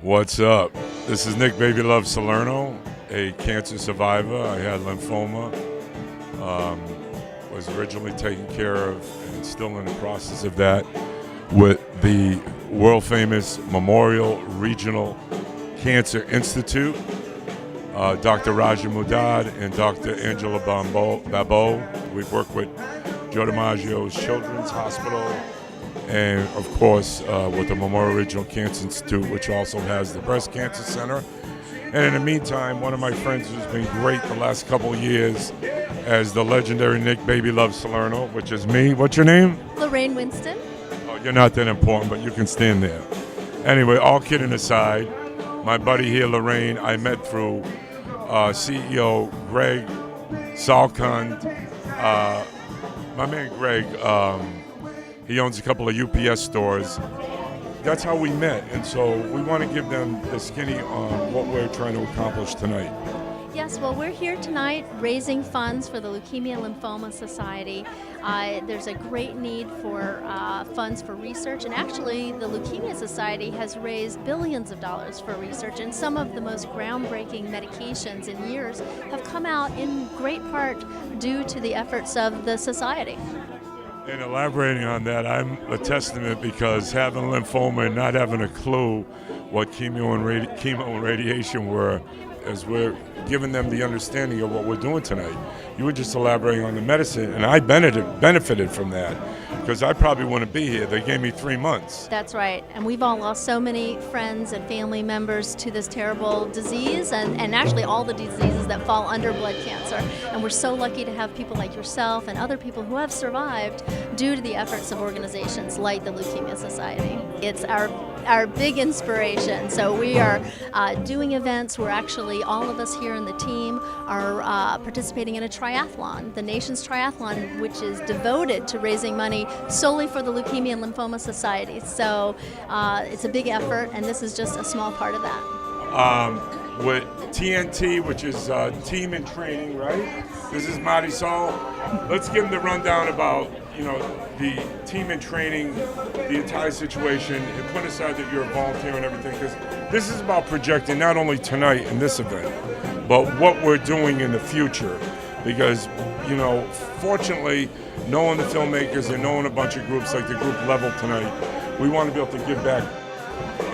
What's up? This is Nick Baby Love Salerno, a cancer survivor. I had lymphoma. Was originally taken care of and still in the process of that with the world famous Memorial Regional Cancer Institute. Dr. Raja Mudad and Dr. Angela Babo. We've worked with Joe DiMaggio's Children's Hospital and, of course, with the Memorial Regional Cancer Institute, which also has the Breast Cancer Center. And in the meantime, one of my friends who's been great the last couple of years as the legendary Nick Baby Love Salerno, which is me. What's your name? Laraine Winston. Oh, you're not that important, but you can stand there. Anyway, all kidding aside, my buddy here, Laraine, I met through CEO Greg Salkund. My man Greg, he owns a couple of UPS stores. That's how we met, and so we want to give them the skinny on what we're trying to accomplish tonight. Yes, well, we're here tonight raising funds for the Leukemia Lymphoma Society. There's a great need for funds for research, and actually the Leukemia Society has raised billions of dollars for research, and some of the most groundbreaking medications in years have come out in great part due to the efforts of the society. And elaborating on that, I'm a testament because having lymphoma and not having a clue what chemo and radiation were, as we're giving them the understanding of what we're doing tonight. You were just elaborating on the medicine, and I benefited from that because I probably wouldn't be here. They gave me 3 months. That's right, and we've all lost so many friends and family members to this terrible disease, and actually all the diseases that fall under blood cancer. And we're so lucky to have people like yourself and other people who have survived due to the efforts of organizations like the Leukemia Society. It's our big inspiration. So we are doing events. We're actually, all of us here in the team are participating in a triathlon, the nation's triathlon, which is devoted to raising money solely for the Leukemia and Lymphoma Society. So it's a big effort, and this is just a small part of that. With TNT, which is Team and Training, right? This is Marisol. Let's give them the rundown about, the Team and Training, the entire situation, and put aside that you're a volunteer and everything, because this is about projecting not only tonight in this event, but what we're doing in the future. Because, fortunately, knowing the filmmakers and knowing a bunch of groups like the group Level tonight, we want to be able to give back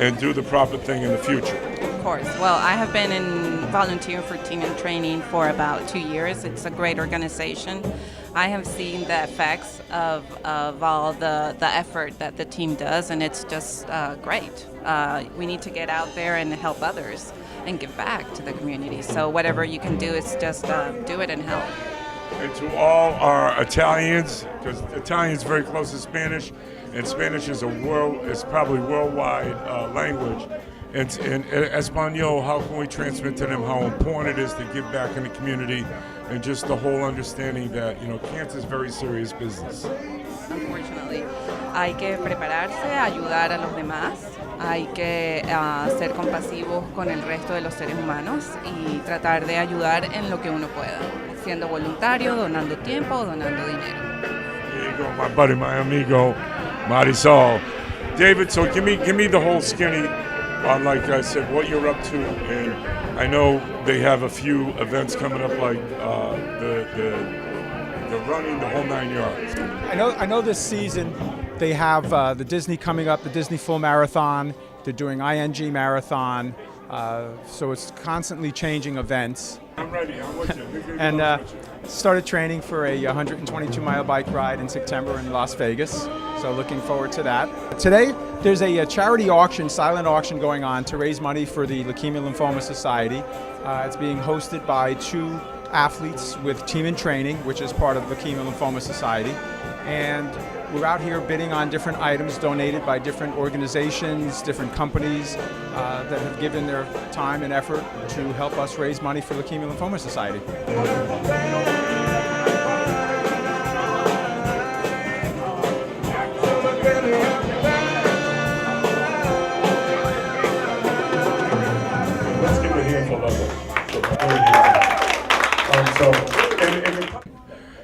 and do the proper thing in the future. Of course. Well, I have been volunteering for Team and Training for about 2 years. It's a great organization. I have seen the effects of all the effort that the team does, and it's just great. We need to get out there and help others and give back to the community. So whatever you can do is just do it and help. And to all our Italians, because Italian is very close to Spanish, and Spanish is probably worldwide language. And in Espanol, how can we transmit to them how important it is to give back in the community, and just the whole understanding that cancer is very serious business. Unfortunately, hay que prepararse, ayudar a los demás. Hay que ser compasivos con el resto de los seres humanos y tratar de ayudar en lo que uno pueda, siendo voluntario, donando tiempo, donando dinero. There you go, my buddy, my amigo, Marisol. David, so give me the whole skinny on, like I said, what you're up to. And I know they have a few events coming up, like the running, the whole 9 yards. I know this season they have the Disney coming up, the Disney Full Marathon. They're doing ING Marathon. So it's constantly changing events. I'm ready. I'm with you. And started training for a 122-mile bike ride in September in Las Vegas. So looking forward to that. Today, there's a charity auction, silent auction going on to raise money for the Leukemia Lymphoma Society. It's being hosted by 2 athletes with Team and Training, which is part of the Leukemia Lymphoma Society. And we're out here bidding on different items donated by different organizations, different companies that have given their time and effort to help us raise money for Leukemia Lymphoma Society. Let's give it a hand for Level.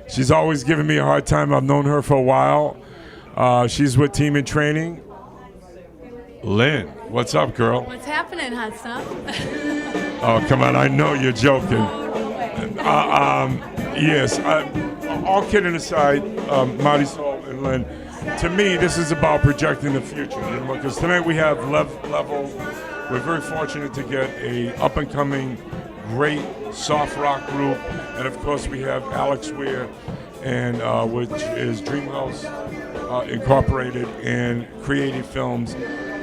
She's always given me a hard time. I've known her for a while. She's with Team and Training. Lynn, what's up, girl? What's happening, hot stuff? Oh, come on, I know you're joking. Yes, all kidding aside, Marisol and Lynn, to me, this is about projecting the future, you know, because tonight we have Level. We're very fortunate to get a up-and-coming, great soft rock group, and of course we have Alex Weir, and which is Dreamhouse Incorporated and Creative Films.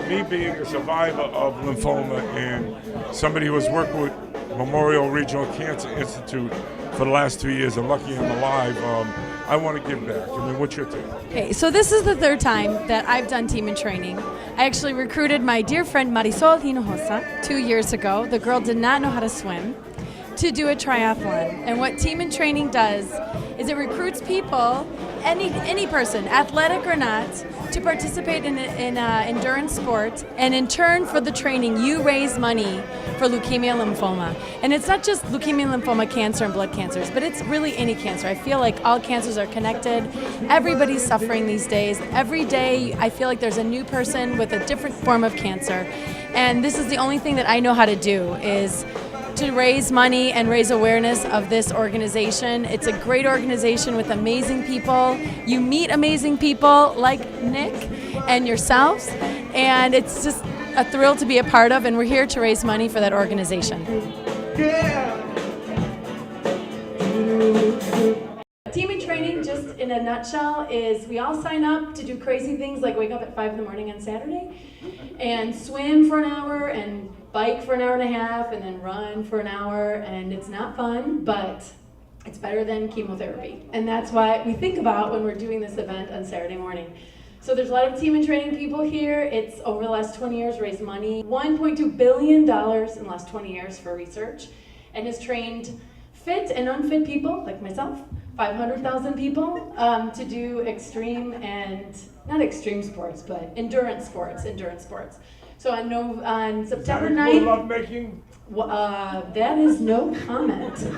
Me being a survivor of lymphoma and somebody who has worked with Memorial Regional Cancer Institute for the last 2 years, and lucky I'm alive, I want to give back. I mean, what's your take? Okay, so this is the third time that I've done Team and Training. I actually recruited my dear friend Marisol Hinojosa 2 years ago. The girl did not know how to swim, to do a triathlon. And what Team and Training does is it recruits people, any person, athletic or not, to participate in endurance sport, and in turn for the training, you raise money for leukemia and lymphoma. And it's not just leukemia and lymphoma cancer and blood cancers, but it's really any cancer. I feel like all cancers are connected. Everybody's suffering these days. Every day, I feel like there's a new person with a different form of cancer. And this is the only thing that I know how to do, is to raise money and raise awareness of this organization. It's a great organization with amazing people. You meet amazing people like Nick and yourselves, and it's just a thrill to be a part of, and we're here to raise money for that organization. Team and Training, just in a nutshell, is we all sign up to do crazy things like wake up at 5 in the morning on Saturday and swim for an hour and bike for an hour and a half and then run for an hour, and it's not fun, but it's better than chemotherapy. And that's what we think about when we're doing this event on Saturday morning. So there's a lot of Team and Training people here. It's over the last 20 years raised money, $1.2 billion in the last 20 years for research, and has trained fit and unfit people like myself, 500,000 people, to do extreme and, not extreme sports, but endurance sports. So on September 9th, Lovemaking? that is no comment.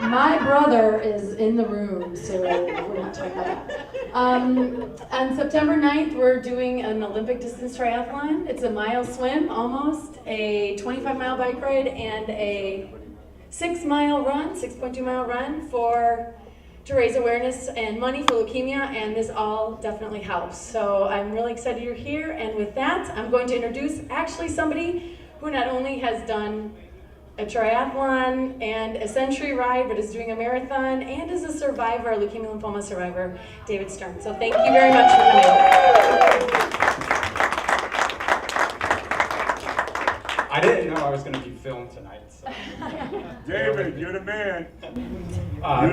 My brother is in the room, so we're not talking about that. On September 9th, we're doing an Olympic distance triathlon. It's a mile swim, almost, a 25-mile bike ride, and a 6-mile run, 6.2-mile run to raise awareness and money for leukemia, and this all definitely helps. So I'm really excited you're here, and with that, I'm going to introduce actually somebody who not only has done a triathlon and a century ride, but is doing a marathon and is a survivor, a leukemia lymphoma survivor, David Stern. So thank you very much for coming. I didn't know I was going to be filmed tonight. So. David, you're the man.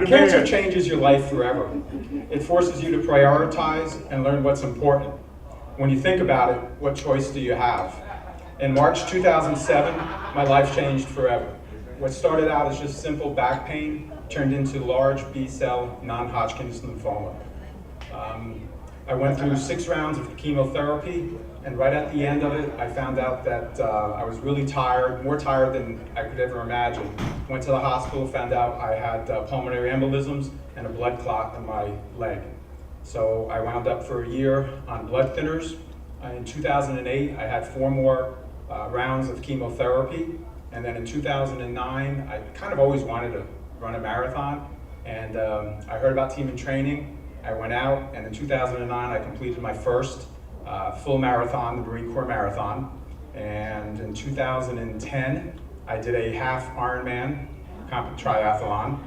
Cancer changes your life forever. It forces you to prioritize and learn what's important. When you think about it, what choice do you have? In March 2007, my life changed forever. What started out as just simple back pain turned into large B-cell non-Hodgkin's lymphoma. I went through 6 rounds of chemotherapy, and right at the end of it, I found out that I was really tired, more tired than I could ever imagine. Went to the hospital, found out I had pulmonary embolisms and a blood clot in my leg. So I wound up for a year on blood thinners. In 2008, I had 4 more rounds of chemotherapy, and then in 2009, I kind of always wanted to run a marathon, and I heard about Team and Training. I went out, and in 2009, I completed my first full marathon, the Marine Corps Marathon, and in 2010, I did a half Ironman triathlon,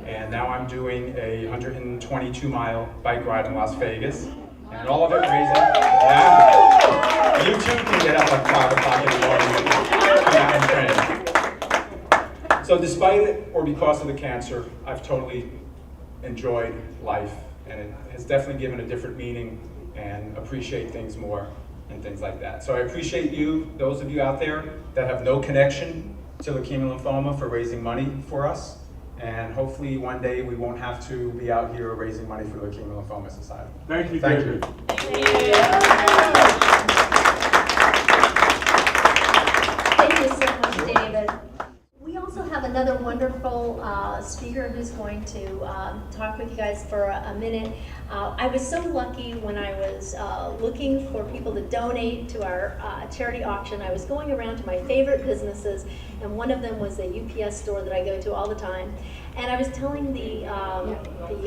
and now I'm doing a 122-mile bike ride in Las Vegas, and all of it raising. Yeah, you too can get up at 5 o'clock in the morning and train. So despite it, or because of the cancer, I've totally enjoyed life, and it has definitely given a different meaning and appreciate things more and things like that. So I appreciate you, those of you out there that have no connection to leukemia lymphoma, for raising money for us. And hopefully one day we won't have to be out here raising money for the Leukemia Lymphoma Society. Thank you, Thank David. you. Thank you so much, David. We also have another wonderful speaker who's going to talk with you guys for a minute. I was so lucky when I was looking for people to donate to our charity auction. I was going around to my favorite businesses, and one of them was a UPS store that I go to all the time. And I was telling the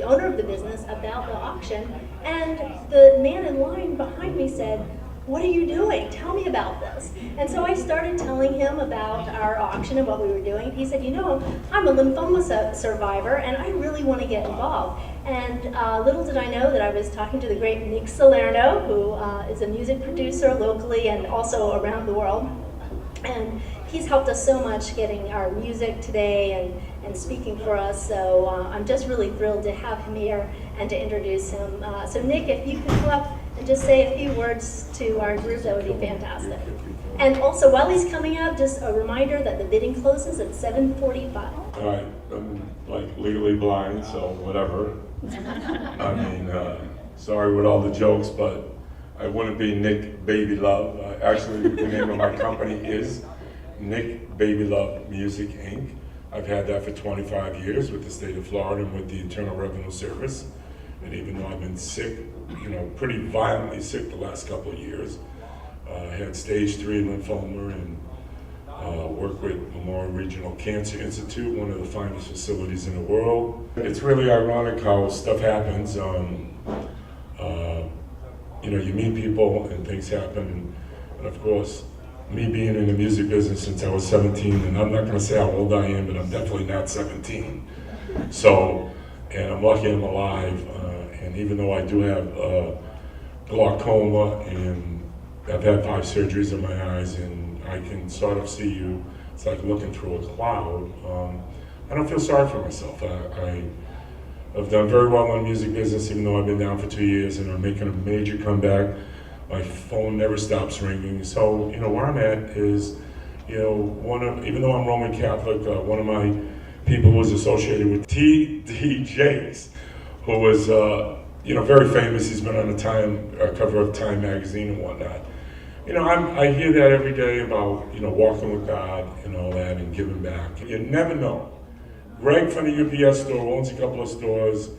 owner of the business about the auction, and the man in line behind me said, "What are you doing? Tell me about this." And so I started telling him about our auction and what we were doing. He said, "You know, I'm a lymphoma survivor and I really want to get involved." And little did I know that I was talking to the great Nick Salerno, who is a music producer locally and also around the world. And he's helped us so much getting our music today and speaking for us. So I'm just really thrilled to have him here and to introduce him. So Nick, if you could come up and just say a few words to our group, that would be fantastic. And also, while he's coming up, just a reminder that the bidding closes at 7:45. All right, I'm like legally blind, so whatever. I mean, sorry with all the jokes, but I wouldn't be Nick Baby Love. Actually, the name of my company is Nick Baby Love Music, Inc. I've had that for 25 years with the state of Florida and with the Internal Revenue Service. And even though I've been sick, pretty violently sick the last couple of years, I had stage 3 lymphoma and worked with Memorial Regional Cancer Institute, one of the finest facilities in the world. It's really ironic how stuff happens. You meet people and things happen. And of course, me being in the music business since I was 17, and I'm not going to say how old I am, but I'm definitely not 17. So, and I'm lucky I'm alive. And even though I do have glaucoma and I've had 5 surgeries in my eyes and I can sort of see you, it's like looking through a cloud, I don't feel sorry for myself. I've done very well in the music business, even though I've been down for 2 years and I'm making a major comeback. My phone never stops ringing. So, where I'm at is, even though I'm Roman Catholic, one of my people who was associated with T.D. Jakes, who was, very famous. He's been on the cover of Time magazine and whatnot. I hear that every day about, walking with God and all that and giving back. You never know. Greg from the UPS store, who owns a couple of stores,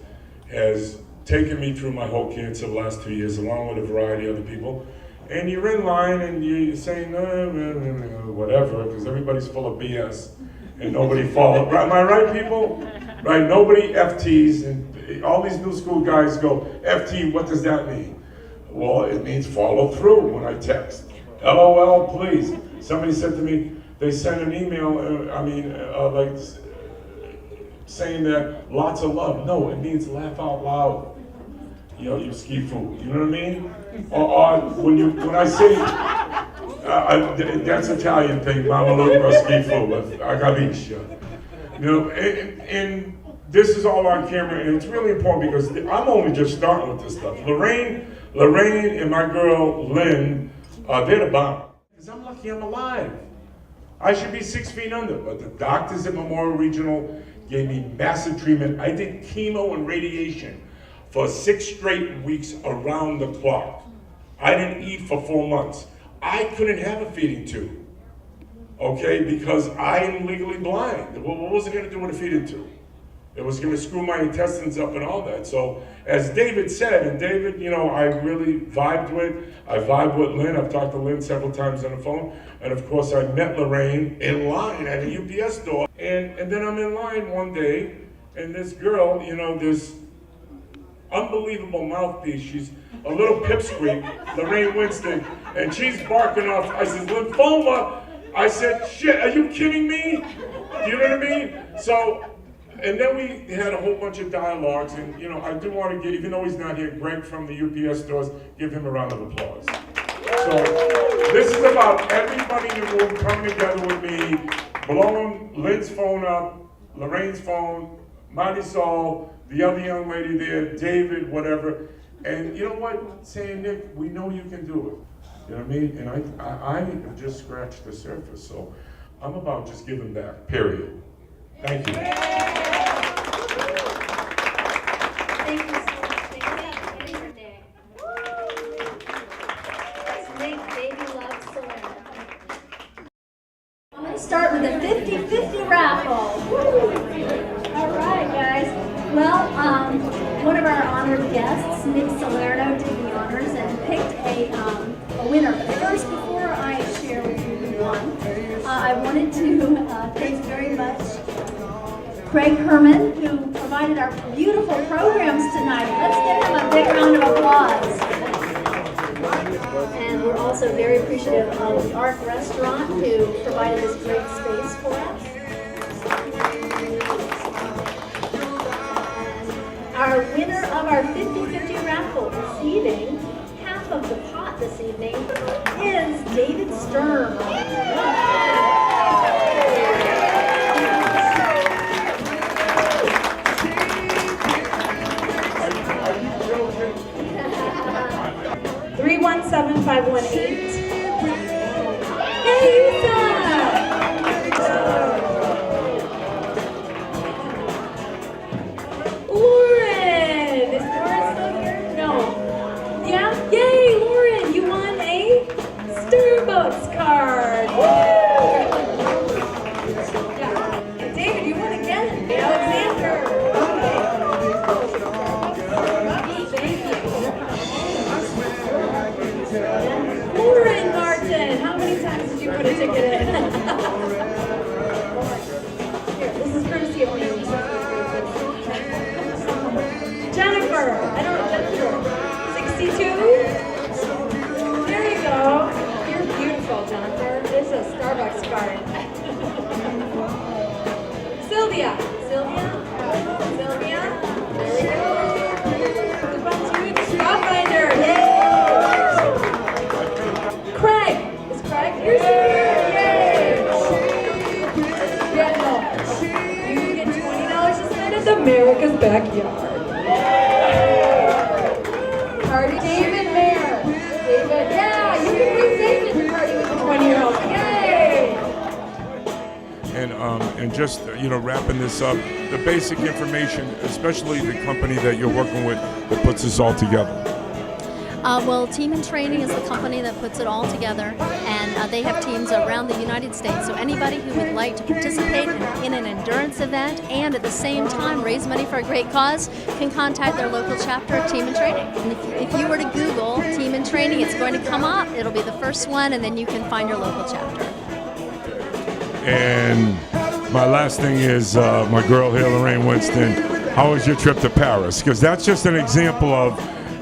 has taken me through my whole cancer the last 2 years, along with a variety of other people. And you're in line and you're saying, whatever, because everybody's full of BS and nobody follows. Am I right, people? Right, nobody FTs, and all these new school guys go, FT, what does that mean? Well, it means follow through when I text. LOL, please. Somebody said to me, they sent an email, saying that lots of love. No, it means laugh out loud. You ski food. You know what I mean? Or when I say that's Italian thing. Mama Luca ski food. Agaviscia. And this is all on camera, and it's really important because I'm only just starting with this stuff. Laraine, and my girl Lynn, they're the bomb. Because I'm lucky I'm alive. I should be 6 feet under, but the doctors at Memorial Regional gave me massive treatment. I did chemo and radiation for 6 straight weeks around the clock. I didn't eat for 4 months. I couldn't have a feeding tube, okay, because I am legally blind. Well, what was it gonna do with a feeding tube? It was gonna screw my intestines up and all that. So, as David said, and David, I really vibed with. I vibed with Lynn. I've talked to Lynn several times on the phone. And of course, I met Laraine in line at a UPS store. And then I'm in line one day, and this girl, this unbelievable mouthpiece, she's a little pipsqueak, Laraine Winston, and she's barking off. I said, lymphoma. I said, shit, are you kidding me? Do you know what I mean? So, and then we had a whole bunch of dialogues, and I do want to give, even though he's not here, Greg from the UPS stores, give him a round of applause. So this is about everybody in the room coming together with me, blowing Lynn's phone up, Laraine's phone, Marisol, the other young lady there, David, whatever. And you know what? Saying, Nick, we know you can do it. You know what I mean? And I have just scratched the surface. So I'm about just giving back, period. Thank you. Thank you so much. Thank you for Nick. That's Nick, Baby Love Salerno. I'm going to start with a 50-50 raffle. All right, guys. Well, one of our honored guests Craig Herman, who provided our beautiful programs tonight. Let's give him a big round of applause. And we're also very appreciative of the Ark Restaurant, who provided this great space for us. Our winner of our 50-50 raffle receiving half of the pot this evening is David Stern. 317518. Hey, Lisa! Lauren! Is Lauren still here? No. Yeah? Yay, Lauren! You won a Starbucks card! Woo! Yeah. And David, you won again. Alexander! Lauren Martin, how many times did you put a ticket in? Here, this is courtesy of me. Jennifer, I don't know, Jennifer, 62? There you go. You're beautiful, Jennifer. This is a Starbucks card. Sylvia, there we go. Scott Binder, yay! Craig! Is Craig here? Yay! Yeah, no. You get $20 to spend at America's Backyard. Party David Mayer. David, yeah, you can bring David to party with the 20-year-old. Yay! And just, wrapping this up, the basic information, especially the company that you're working with that puts this all together. Well, Team and Training is the company that puts it all together, and they have teams around the United States. So anybody who would like to participate in an endurance event and at the same time raise money for a great cause can contact their local chapter of Team and Training. And if you were to Google Team and Training, it's going to come up. It'll be the first one, and then you can find your local chapter. And my last thing is my girl here, Laraine Winston. How was your trip to Paris? Because that's just an example of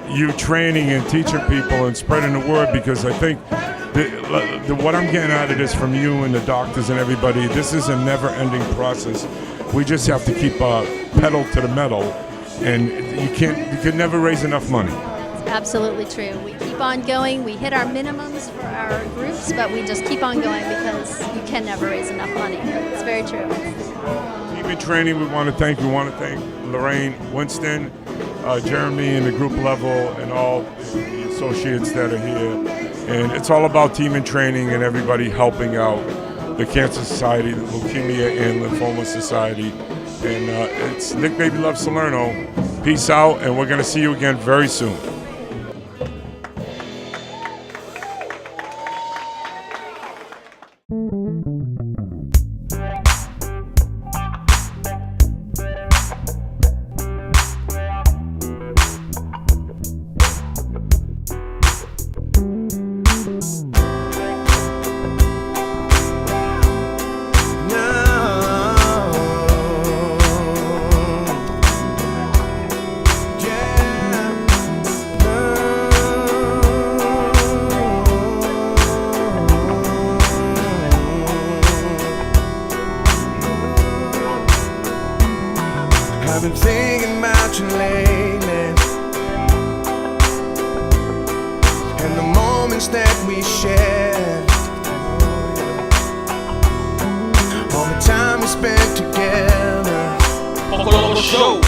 you training and teaching people and spreading the word, because I think what I'm getting out of this from you and the doctors and everybody, this is a never-ending process. We just have to keep pedal to the metal, and you can never raise enough money. It's absolutely true. We keep on going. We hit our minimums for our groups, but we just keep on going because you can never raise enough money. It's very true. Team and Training, we want to thank Laraine Winston, Jeremy and the group level, and all the associates that are here. And it's all about Team and Training and everybody helping out the Cancer Society, the Leukemia and Lymphoma Society. And it's Nick Baby Love Salerno. Peace out, and we're going to see you again very soon. I've been thinking about you lately, and the moments that we shared, all the time we spent together. Show.